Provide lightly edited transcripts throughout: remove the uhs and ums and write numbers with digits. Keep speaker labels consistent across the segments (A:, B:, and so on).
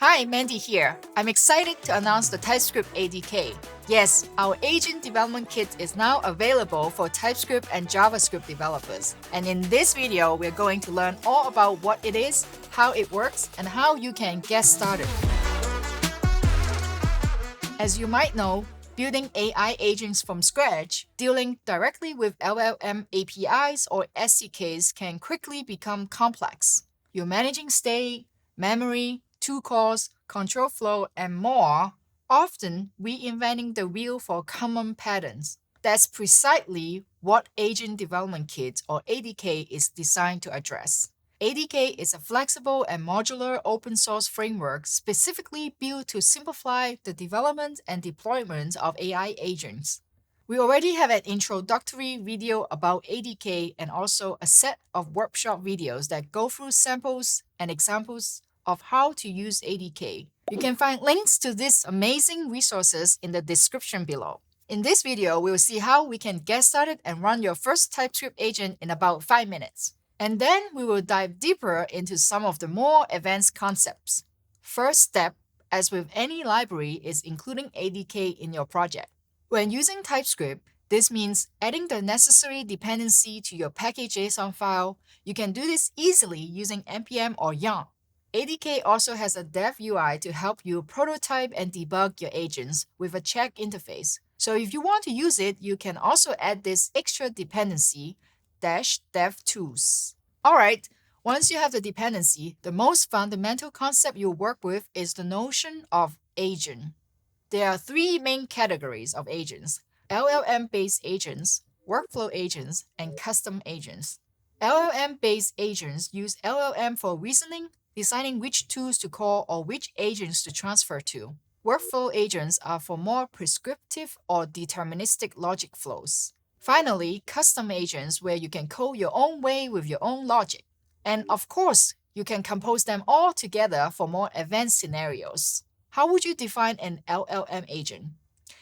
A: Hi, Mandy here. I'm excited to announce the TypeScript ADK. Yes, our agent development kit is now available for TypeScript and JavaScript developers. And in this video, we're going to learn all about what it is, how it works, and how you can get started. As you might know, building AI agents from scratch, dealing directly with LLM APIs or SDKs can quickly become complex. You're managing state, memory, tool calls, control flow, and more, often reinventing the wheel for common patterns. That's precisely what Agent Development Kit or ADK is designed to address. ADK is a flexible and modular open source framework specifically built to simplify the development and deployment of AI agents. We already have an introductory video about ADK and also a set of workshop videos that go through samples and examples of how to use ADK. You can find links to these amazing resources in the description below. In this video, we'll see how we can get started and run your first TypeScript agent in about 5 minutes. And then we will dive deeper into some of the more advanced concepts. First step, as with any library, is including ADK in your project. When using TypeScript, this means adding the necessary dependency to your package.json file. You can do this easily using npm or yarn. ADK also has a dev UI to help you prototype and debug your agents with a check interface. So if you want to use it, you can also add this extra dependency -dev-tools. Alright, once you have the dependency, the most fundamental concept you'll work with is the notion of agent. There are 3 main categories of agents: LLM-based agents, workflow agents, and custom agents. LLM-based agents use LLM for reasoning, deciding which tools to call or which agents to transfer to. Workflow agents are for more prescriptive or deterministic logic flows. Finally, custom agents where you can code your own way with your own logic. And of course, you can compose them all together for more advanced scenarios. How would you define an LLM agent?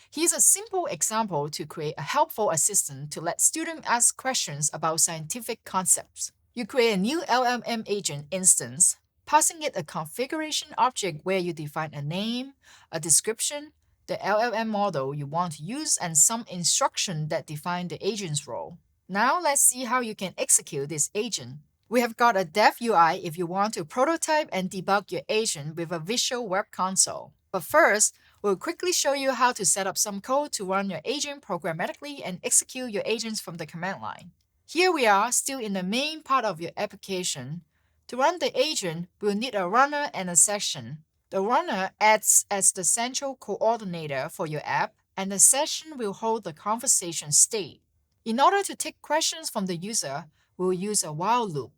A: Here's a simple example to create a helpful assistant to let students ask questions about scientific concepts. You create a new LLM agent instance, passing it a configuration object where you define a name, a description, the LLM model you want to use, and some instruction that define the agent's role. Now let's see how you can execute this agent. We have got a dev UI if you want to prototype and debug your agent with a visual web console. But first, we'll quickly show you how to set up some code to run your agent programmatically and execute your agents from the command line. Here we are, still in the main part of your application. To run the agent, we'll need a runner and a session. The runner acts as the central coordinator for your app, and the session will hold the conversation state. In order to take questions from the user, we'll use a while loop.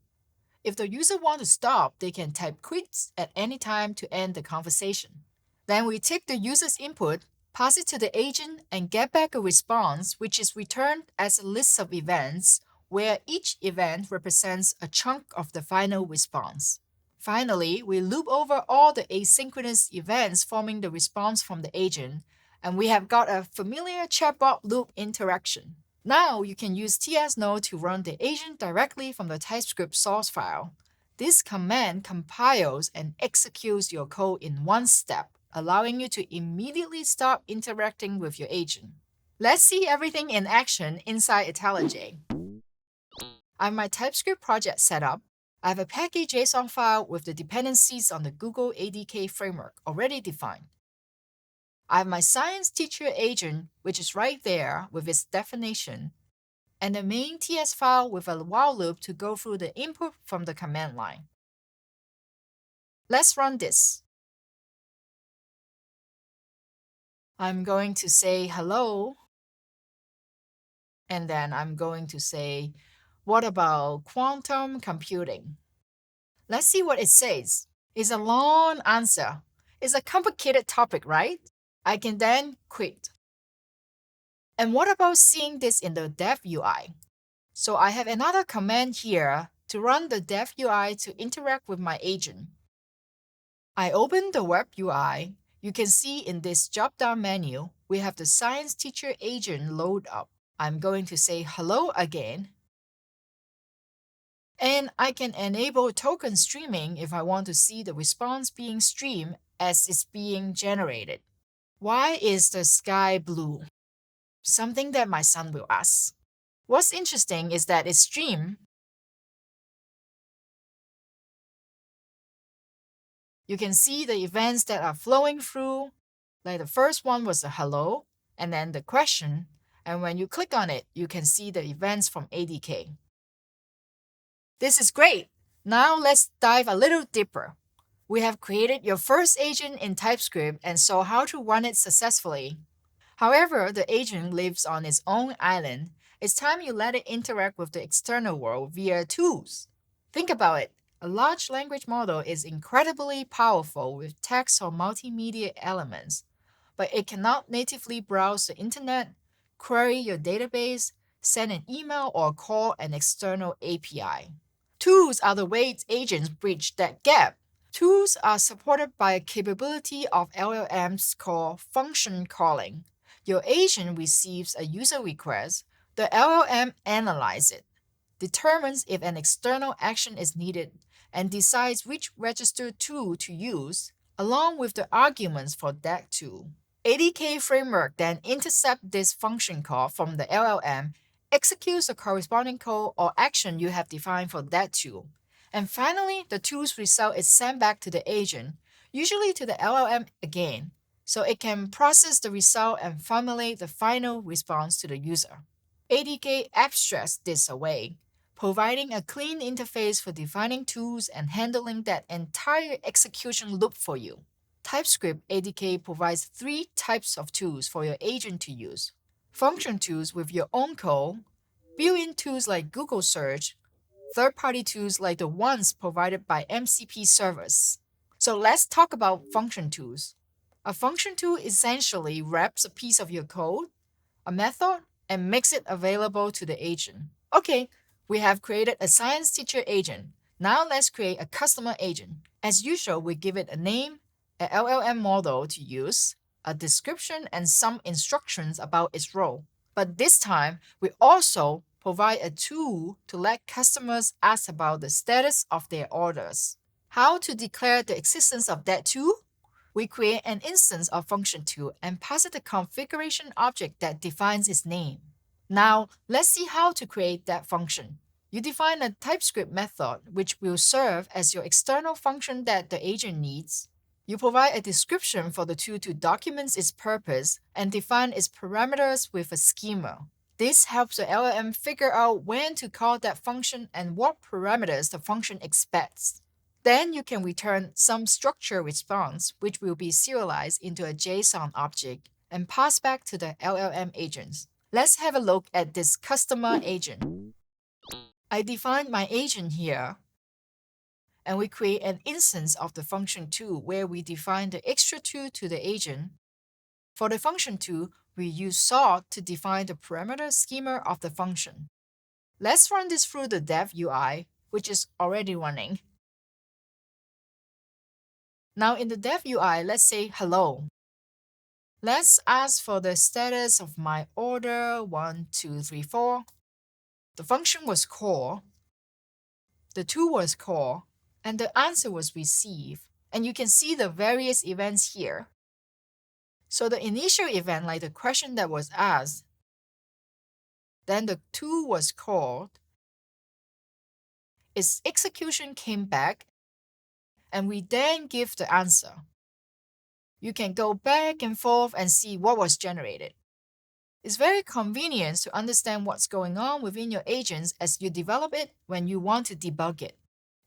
A: If the user wants to stop, they can type quits at any time to end the conversation. Then we take the user's input, pass it to the agent, and get back a response, which is returned as a list of events, where each event represents a chunk of the final response. Finally, we loop over all the asynchronous events forming the response from the agent, and we have got a familiar chatbot loop interaction. Now you can use tsnode to run the agent directly from the TypeScript source file. This command compiles and executes your code in one step, allowing you to immediately start interacting with your agent. Let's see everything in action inside IntelliJ. I have my TypeScript project set up. I have a package.json file with the dependencies on the Google ADK framework already defined. I have my science teacher agent, which is right there with its definition, and the main TS file with a while loop to go through the input from the command line. Let's run this. I'm going to say hello, and then I'm going to say, what about quantum computing? Let's see what it says. It's a long answer. It's a complicated topic, right? I can then quit. And what about seeing this in the dev UI? So I have another command here to run the dev UI to interact with my agent. I open the web UI. You can see in this drop-down menu, we have the science teacher agent load up. I'm going to say hello again. And I can enable token streaming if I want to see the response being streamed as it's being generated. Why is the sky blue? Something that my son will ask. What's interesting is that its stream, you can see the events that are flowing through, like the first one was a hello, and then the question, and when you click on it, you can see the events from ADK. This is great! Now let's dive a little deeper. We have created your first agent in TypeScript and saw how to run it successfully. However, the agent lives on its own island. It's time you let it interact with the external world via tools. Think about it. A large language model is incredibly powerful with text or multimedia elements, but it cannot natively browse the internet, query your database, send an email, or call an external API. Tools are the way agents bridge that gap. Tools are supported by a capability of LLMs called function calling. Your agent receives a user request, the LLM analyzes it, determines if an external action is needed, and decides which registered tool to use, along with the arguments for that tool. ADK framework then intercepts this function call from the LLM, executes the corresponding code or action you have defined for that tool. And finally, the tool's result is sent back to the agent, usually to the LLM again, so it can process the result and formulate the final response to the user. ADK abstracts this away, providing a clean interface for defining tools and handling that entire execution loop for you. TypeScript ADK provides 3 types of tools for your agent to use. Function tools with your own code, built-in tools like Google Search, third-party tools like the ones provided by MCP servers. So let's talk about function tools. A function tool essentially wraps a piece of your code, a method, and makes it available to the agent. Okay, we have created a science teacher agent. Now let's create a customer agent. As usual, we give it a name, a LLM model to use, a description, and some instructions about its role. But this time, we also provide a tool to let customers ask about the status of their orders. How to declare the existence of that tool? We create an instance of function tool and pass it a configuration object that defines its name. Now, let's see how to create that function. You define a TypeScript method which will serve as your external function that the agent needs. You provide a description for the tool to document its purpose and define its parameters with a schema. This helps the LLM figure out when to call that function and what parameters the function expects. Then you can return some structured response, which will be serialized into a JSON object and passed back to the LLM agents. Let's have a look at this customer agent. I defined my agent here, and we create an instance of the function tool where we define the extra tool to the agent. For the function tool, we use sort to define the parameter schema of the function. Let's run this through the dev UI, which is already running. Now in the dev UI, let's say hello. Let's ask for the status of my order 1, 2, 3, 4. The function was call, the tool was call, and the answer was received. And you can see the various events here. So the initial event, like the question that was asked, then the tool was called, its execution came back, and we then give the answer. You can go back and forth and see what was generated. It's very convenient to understand what's going on within your agents as you develop it when you want to debug it.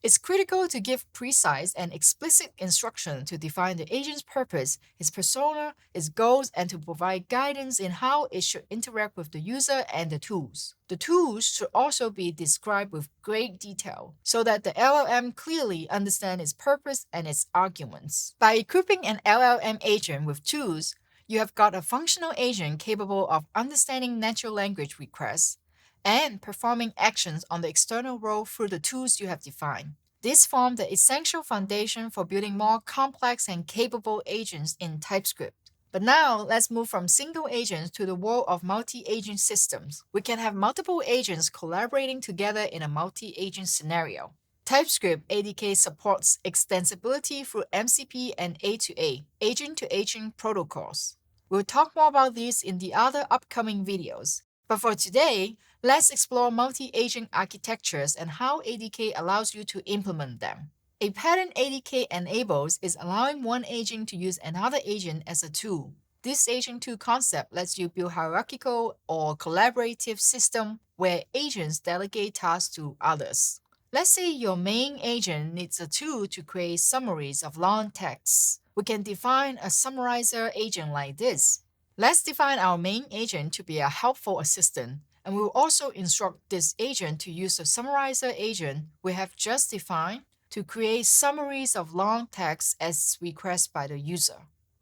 A: It's critical to give precise and explicit instruction to define the agent's purpose, its persona, its goals, and to provide guidance in how it should interact with the user and the tools. The tools should also be described with great detail so that the LLM clearly understands its purpose and its arguments. By equipping an LLM agent with tools, you have got a functional agent capable of understanding natural language requests and performing actions on the external world through the tools you have defined. This forms the essential foundation for building more complex and capable agents in TypeScript. But now, let's move from single agents to the world of multi-agent systems. We can have multiple agents collaborating together in a multi-agent scenario. TypeScript ADK supports extensibility through MCP and A2A, agent-to-agent protocols. We'll talk more about these in the other upcoming videos. But for today, let's explore multi-agent architectures and how ADK allows you to implement them. A pattern ADK enables is allowing one agent to use another agent as a tool. This agent-tool concept lets you build hierarchical or collaborative system where agents delegate tasks to others. Let's say your main agent needs a tool to create summaries of long texts. We can define a summarizer agent like this. Let's define our main agent to be a helpful assistant, and we'll also instruct this agent to use the summarizer agent we have just defined to create summaries of long text as requested by the user.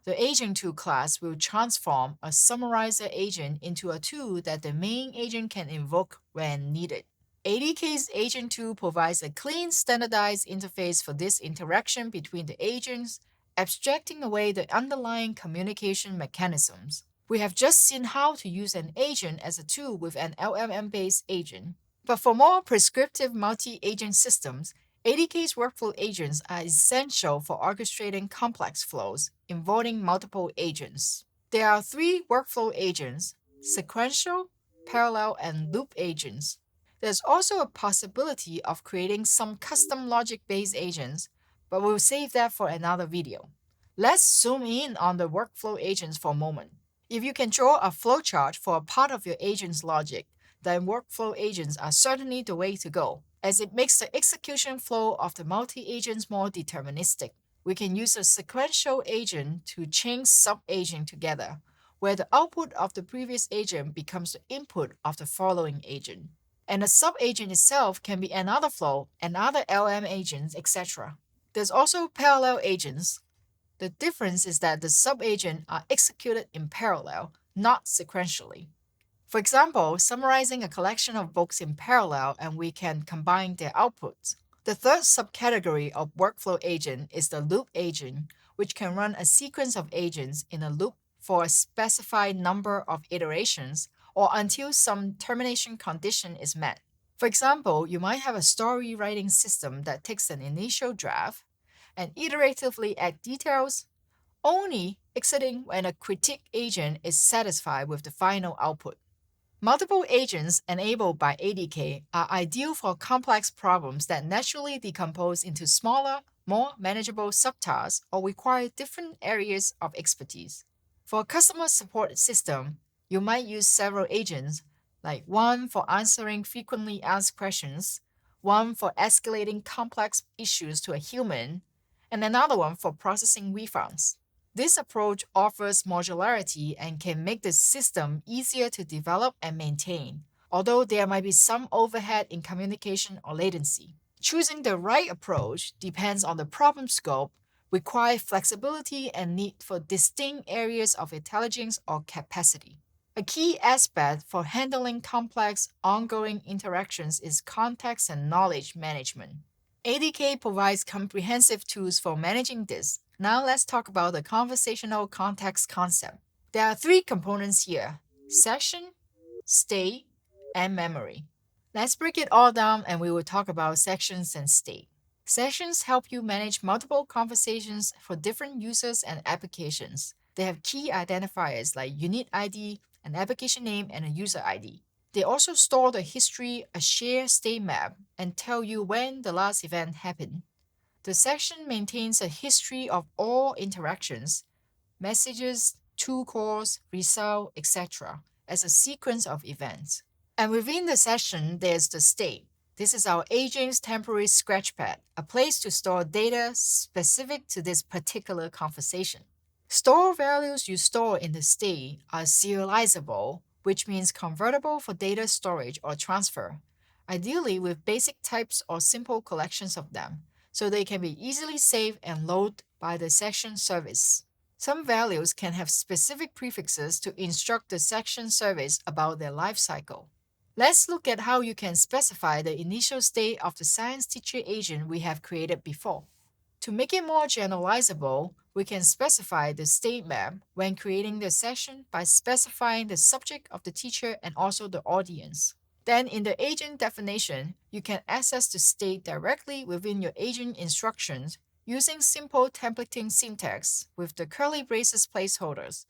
A: The agent tool class will transform a summarizer agent into a tool that the main agent can invoke when needed. ADK's agent tool provides a clean, standardized interface for this interaction between the agents, abstracting away the underlying communication mechanisms. We have just seen how to use an agent as a tool with an LLM-based agent. But for more prescriptive multi-agent systems, ADK's workflow agents are essential for orchestrating complex flows involving multiple agents. There are three workflow agents: sequential, parallel, and loop agents. There's also a possibility of creating some custom logic-based agents, but we'll save that for another video. Let's zoom in on the workflow agents for a moment. If you can draw a flowchart for a part of your agent's logic, then workflow agents are certainly the way to go, as it makes the execution flow of the multi-agents more deterministic. We can use a sequential agent to chain sub-agents together, where the output of the previous agent becomes the input of the following agent. And the sub-agent itself can be another flow, another LM agent, etc. There's also parallel agents. The difference is that the sub-agents are executed in parallel, not sequentially. For example, summarizing a collection of books in parallel, and we can combine their outputs. The third subcategory of workflow agent is the loop agent, which can run a sequence of agents in a loop for a specified number of iterations or until some termination condition is met. For example, you might have a story writing system that takes an initial draft and iteratively add details, only exiting when a critique agent is satisfied with the final output. Multiple agents enabled by ADK are ideal for complex problems that naturally decompose into smaller, more manageable subtasks or require different areas of expertise. For a customer support system, you might use several agents, like one for answering frequently asked questions, one for escalating complex issues to a human, and another one for processing refunds. This approach offers modularity and can make the system easier to develop and maintain, although there might be some overhead in communication or latency. Choosing the right approach depends on the problem scope, requires flexibility, and need for distinct areas of intelligence or capacity. A key aspect for handling complex, ongoing interactions is context and knowledge management. ADK provides comprehensive tools for managing this. Now let's talk about the conversational context concept. There are three components here: session, state, and memory. Let's break it all down and we will talk about sections and state. Sessions help you manage multiple conversations for different users and applications. They have key identifiers like unique ID, an application name, and a user ID. They also store the history, a shared state map, and tell you when the last event happened. The section maintains a history of all interactions, messages, tool calls, result, etc., as a sequence of events. And within the session, there's the state. This is our agent's temporary scratchpad, a place to store data specific to this particular conversation. Store values you store in the state are serializable, which means convertible for data storage or transfer, ideally with basic types or simple collections of them, so they can be easily saved and loaded by the section service. Some values can have specific prefixes to instruct the section service about their life cycle. Let's look at how you can specify the initial state of the science teacher agent we have created before. To make it more generalizable, we can specify the state map when creating the session by specifying the subject of the teacher and also the audience. Then in the agent definition, you can access the state directly within your agent instructions using simple templating syntax with the curly braces placeholders,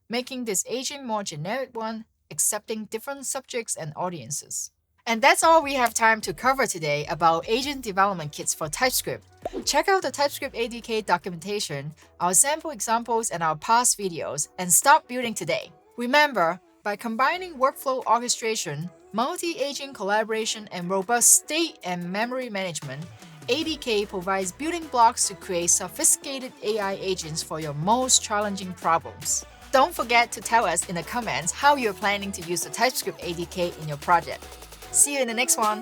A: making this agent more generic one, accepting different subjects and audiences. And that's all we have time to cover today about agent development kits for TypeScript. Check out the TypeScript ADK documentation, our sample examples, and our past videos, and start building today. Remember, by combining workflow orchestration, multi-agent collaboration, and robust state and memory management, ADK provides building blocks to create sophisticated AI agents for your most challenging problems. Don't forget to tell us in the comments how you're planning to use the TypeScript ADK in your project. See you in the next one!